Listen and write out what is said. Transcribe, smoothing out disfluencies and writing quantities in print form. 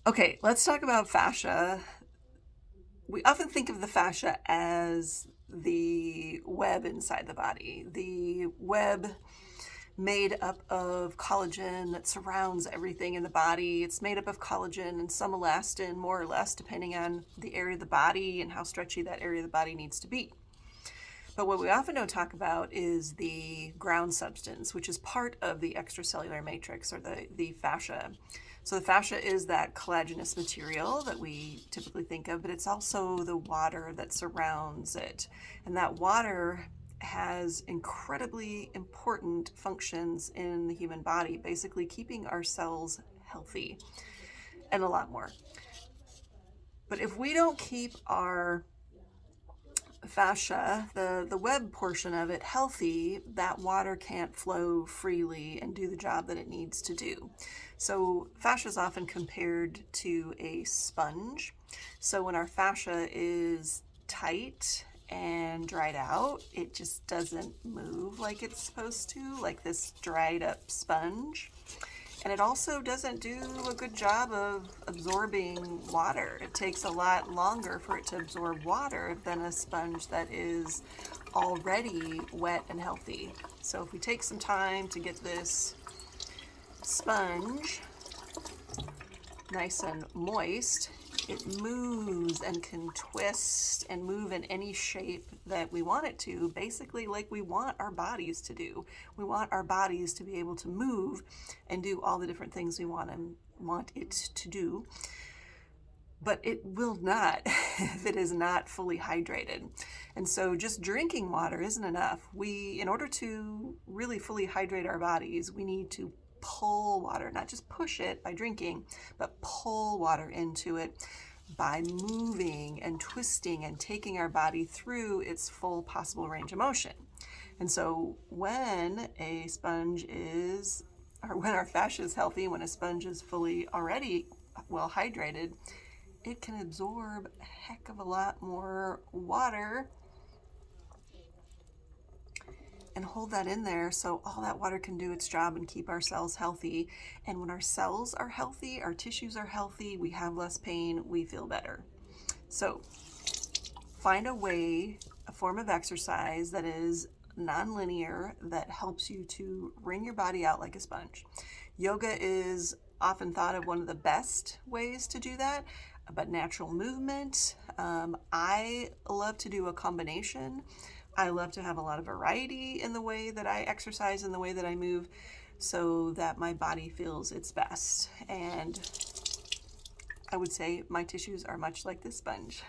Okay, let's talk about fascia. We often think of the fascia as the web inside the body, the web made up of collagen that surrounds everything in the body. It's made up of collagen and some elastin, more or less, depending on the area of the body and how stretchy that area of the body needs to be. But what we often don't talk about is the ground substance, which is part of the extracellular matrix, or the fascia. So the fascia is that collagenous material that we typically think of, but it's also the water that surrounds it. And that water has incredibly important functions in the human body, basically keeping our cells healthy and a lot more. But if we don't keep our fascia, the web portion of it, healthy, that water can't flow freely and do the job that it needs to do. So fascia is often compared to a sponge. So when our fascia is tight and dried out, it just doesn't move like it's supposed to, like this dried up sponge. And it also doesn't do a good job of absorbing water. It takes a lot longer for it to absorb water than a sponge that is already wet and healthy. So if we take some time to get this sponge nice and moist, it moves and can twist and move in any shape that we want it to, basically like we want our bodies to do. We want our bodies to be able to move and do all the different things we want it to do. But it will not if it is not fully hydrated. And so just drinking water isn't enough. In order to really fully hydrate our bodies, we need to pull water, not just push it by drinking, but pull water into it by moving and twisting and taking our body through its full possible range of motion. And so when a sponge is, or when our fascia is healthy, when a sponge is fully already well hydrated, it can absorb a heck of a lot more water and hold that in there so all that water can do its job and keep our cells healthy. And when our cells are healthy, our tissues are healthy, we have less pain, we feel better. So find a way, a form of exercise that is non-linear, that helps you to wring your body out like a sponge. Yoga is often thought of one of the best ways to do that, but natural movement. I love to do a combination. I love to have a lot of variety in the way that I exercise and the way that I move so that my body feels its best. And I would say my tissues are much like this sponge.